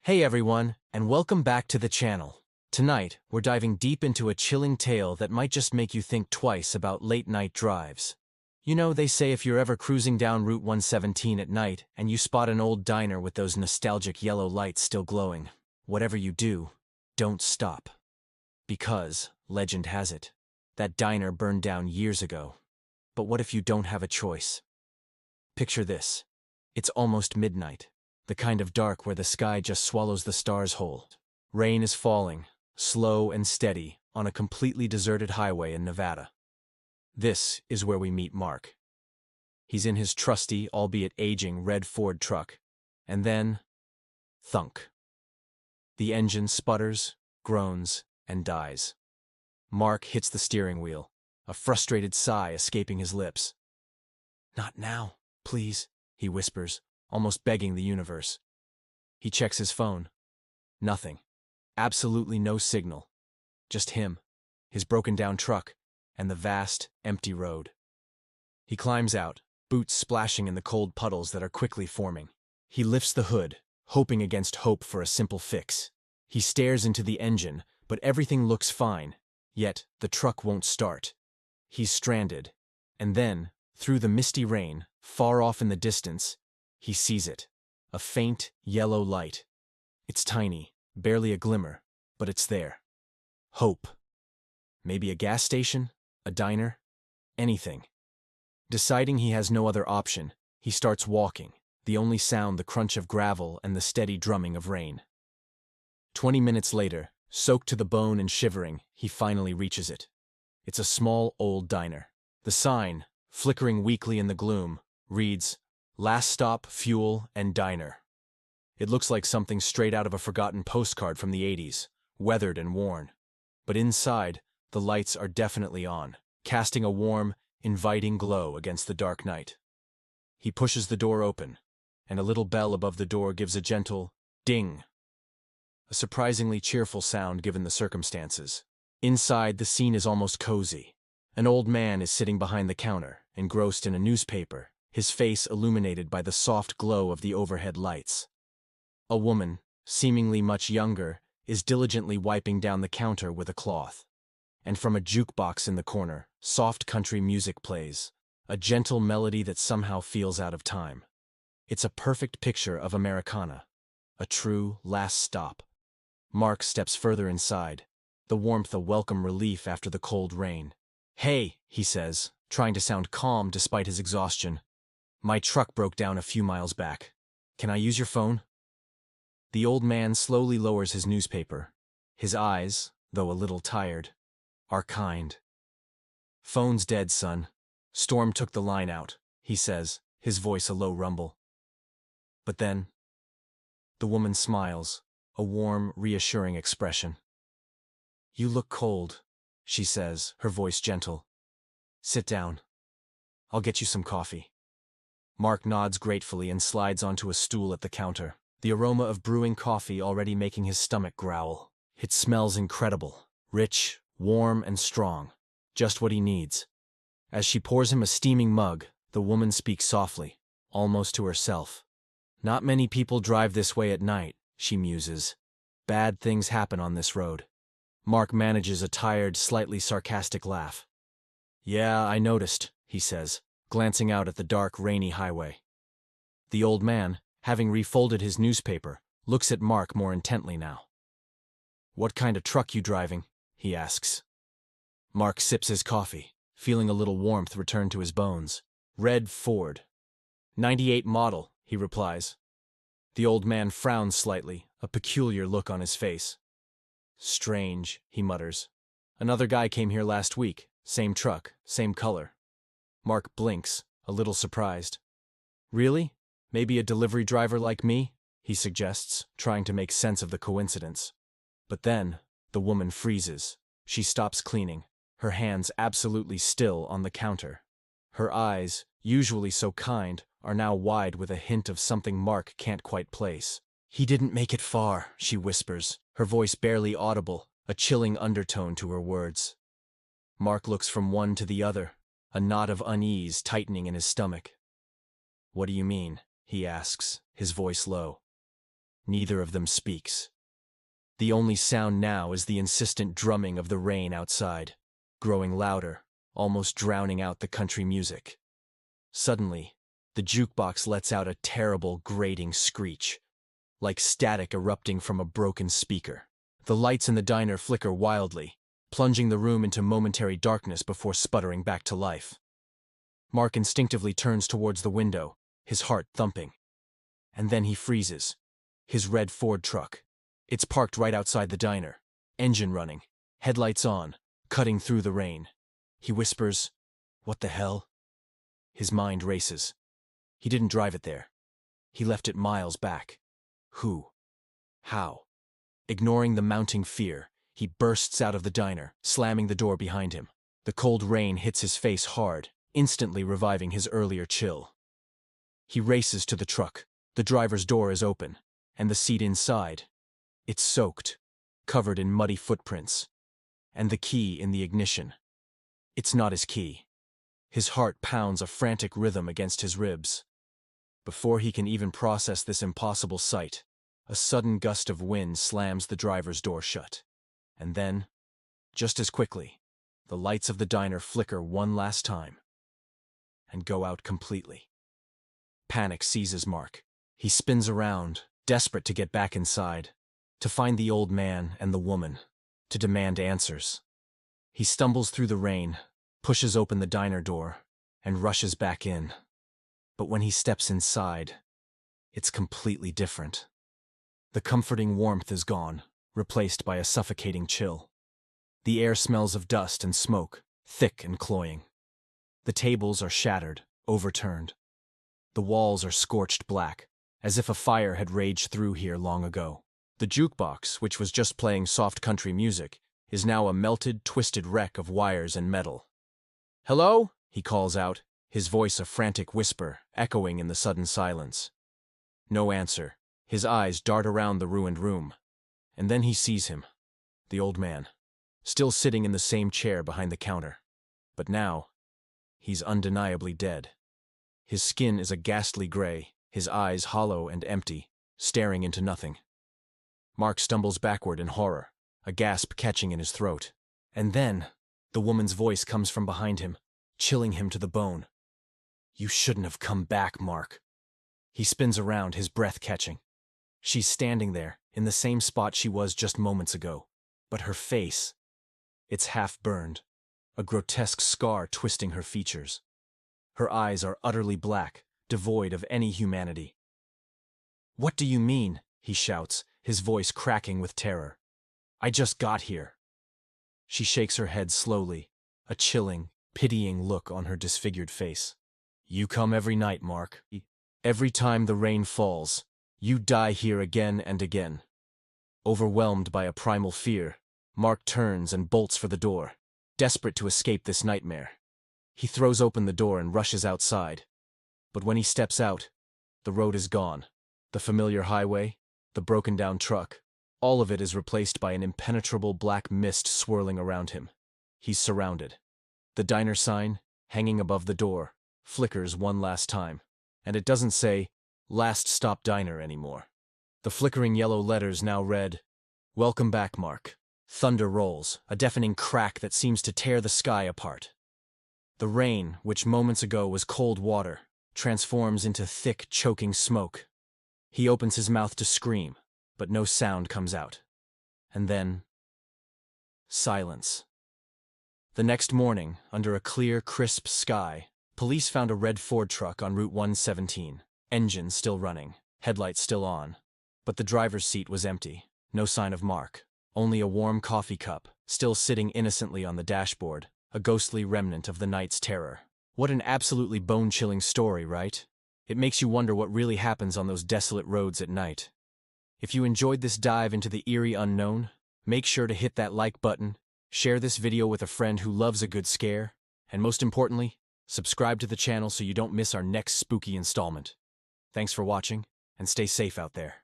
Hey everyone, and welcome back to the channel. Tonight, we're diving deep into a chilling tale that might just make you think twice about late-night drives. You know, they say if you're ever cruising down Route 117 at night and you spot an old diner with those nostalgic yellow lights still glowing, whatever you do, don't stop. Because, legend has it, that diner burned down years ago. But what if you don't have a choice? Picture this. It's almost midnight. The kind of dark where the sky just swallows the stars whole. Rain is falling, slow and steady, on a completely deserted highway in Nevada. This is where we meet Mark. He's in his trusty, albeit aging, red Ford truck. And then, thunk. The engine sputters, groans, and dies. Mark hits the steering wheel, a frustrated sigh escaping his lips. "Not now, please," he whispers, almost begging the universe. He checks his phone. Nothing. Absolutely no signal. Just him, his broken-down truck, and the vast, empty road. He climbs out, boots splashing in the cold puddles that are quickly forming. He lifts the hood, hoping against hope for a simple fix. He stares into the engine, but everything looks fine, yet the truck won't start. He's stranded. And then, through the misty rain, far off in the distance, he sees it. A faint, yellow light. It's tiny, barely a glimmer, but it's there. Hope. Maybe a gas station? A diner? Anything. Deciding he has no other option, he starts walking, the only sound the crunch of gravel and the steady drumming of rain. 20 minutes later, soaked to the bone and shivering, he finally reaches it. It's a small, old diner. The sign, flickering weakly in the gloom, reads, "Last Stop, Fuel, and Diner." It looks like something straight out of a forgotten postcard from the 80s, weathered and worn. But inside, the lights are definitely on, casting a warm, inviting glow against the dark night. He pushes the door open, and a little bell above the door gives a gentle ding. A surprisingly cheerful sound given the circumstances. Inside, the scene is almost cozy. An old man is sitting behind the counter, engrossed in a newspaper, his face illuminated by the soft glow of the overhead lights. A woman, seemingly much younger, is diligently wiping down the counter with a cloth. And from a jukebox in the corner, soft country music plays, a gentle melody that somehow feels out of time. It's a perfect picture of Americana, a true last stop. Mark steps further inside, the warmth a welcome relief after the cold rain. "Hey," he says, trying to sound calm despite his exhaustion. "My truck broke down a few miles back. Can I use your phone?" The old man slowly lowers his newspaper. His eyes, though a little tired, are kind. "Phone's dead, son. Storm took the line out," he says, his voice a low rumble. But then, the woman smiles, a warm, reassuring expression. "You look cold," she says, her voice gentle. "Sit down. I'll get you some coffee." Mark nods gratefully and slides onto a stool at the counter, the aroma of brewing coffee already making his stomach growl. It smells incredible, rich, warm, and strong, just what he needs. As she pours him a steaming mug, the woman speaks softly, almost to herself. "Not many people drive this way at night," she muses. "Bad things happen on this road." Mark manages a tired, slightly sarcastic laugh. "Yeah, I noticed," he says, glancing out at the dark, rainy highway. The old man, having refolded his newspaper, looks at Mark more intently now. "What kind of truck you driving?" he asks. Mark sips his coffee, feeling a little warmth return to his bones. "Red Ford. 98 model," he replies. The old man frowns slightly, a peculiar look on his face. "Strange," he mutters. "Another guy came here last week, same truck, same color." Mark blinks, a little surprised. "Really? Maybe a delivery driver like me?" he suggests, trying to make sense of the coincidence. But then, the woman freezes. She stops cleaning, her hands absolutely still on the counter. Her eyes, usually so kind, are now wide with a hint of something Mark can't quite place. "He didn't make it far," she whispers, her voice barely audible, a chilling undertone to her words. Mark looks from one to the other, a knot of unease tightening in his stomach. "What do you mean?" he asks, his voice low. Neither of them speaks. The only sound now is the insistent drumming of the rain outside, growing louder, almost drowning out the country music. Suddenly, the jukebox lets out a terrible, grating screech, like static erupting from a broken speaker. The lights in the diner flicker wildly, plunging the room into momentary darkness before sputtering back to life. Mark instinctively turns towards the window, his heart thumping. And then he freezes. His red Ford truck. It's parked right outside the diner, engine running, headlights on, cutting through the rain. He whispers, "What the hell?" His mind races. He didn't drive it there. He left it miles back. Who? How? Ignoring the mounting fear, he bursts out of the diner, slamming the door behind him. The cold rain hits his face hard, instantly reviving his earlier chill. He races to the truck. The driver's door is open, and the seat inside. It's soaked, covered in muddy footprints, and the key in the ignition. It's not his key. His heart pounds a frantic rhythm against his ribs. Before he can even process this impossible sight, a sudden gust of wind slams the driver's door shut. And then, just as quickly, the lights of the diner flicker one last time and go out completely. Panic seizes Mark. He spins around, desperate to get back inside, to find the old man and the woman, to demand answers. He stumbles through the rain, pushes open the diner door, and rushes back in. But when he steps inside, it's completely different. The comforting warmth is gone, replaced by a suffocating chill. The air smells of dust and smoke, thick and cloying. The tables are shattered, overturned. The walls are scorched black, as if a fire had raged through here long ago. The jukebox, which was just playing soft country music, is now a melted, twisted wreck of wires and metal. "Hello?" he calls out, his voice a frantic whisper, echoing in the sudden silence. No answer. His eyes dart around the ruined room. And then he sees him, the old man, still sitting in the same chair behind the counter. But now, he's undeniably dead. His skin is a ghastly gray, his eyes hollow and empty, staring into nothing. Mark stumbles backward in horror, a gasp catching in his throat. And then, the woman's voice comes from behind him, chilling him to the bone. "You shouldn't have come back, Mark." He spins around, his breath catching. She's standing there, in the same spot she was just moments ago. But her face, it's half burned, a grotesque scar twisting her features. Her eyes are utterly black, devoid of any humanity. "What do you mean?" he shouts, his voice cracking with terror. "I just got here." She shakes her head slowly, a chilling, pitying look on her disfigured face. "You come every night, Mark. Every time the rain falls, you die here again and again." Overwhelmed by a primal fear, Mark turns and bolts for the door, desperate to escape this nightmare. He throws open the door and rushes outside. But when he steps out, the road is gone. The familiar highway, the broken-down truck, all of it is replaced by an impenetrable black mist swirling around him. He's surrounded. The diner sign, hanging above the door, flickers one last time, and it doesn't say, "Last Stop Diner" anymore. The flickering yellow letters now read, "Welcome back, Mark." Thunder rolls, a deafening crack that seems to tear the sky apart. The rain, which moments ago was cold water, transforms into thick, choking smoke. He opens his mouth to scream, but no sound comes out. And then, silence. The next morning, under a clear, crisp sky, police found a red Ford truck on Route 117, engine still running, headlights still on. But the driver's seat was empty, no sign of Mark, only a warm coffee cup, still sitting innocently on the dashboard, a ghostly remnant of the night's terror. What an absolutely bone-chilling story, right? It makes you wonder what really happens on those desolate roads at night. If you enjoyed this dive into the eerie unknown, make sure to hit that like button, share this video with a friend who loves a good scare, and most importantly, subscribe to the channel so you don't miss our next spooky installment. Thanks for watching, and stay safe out there.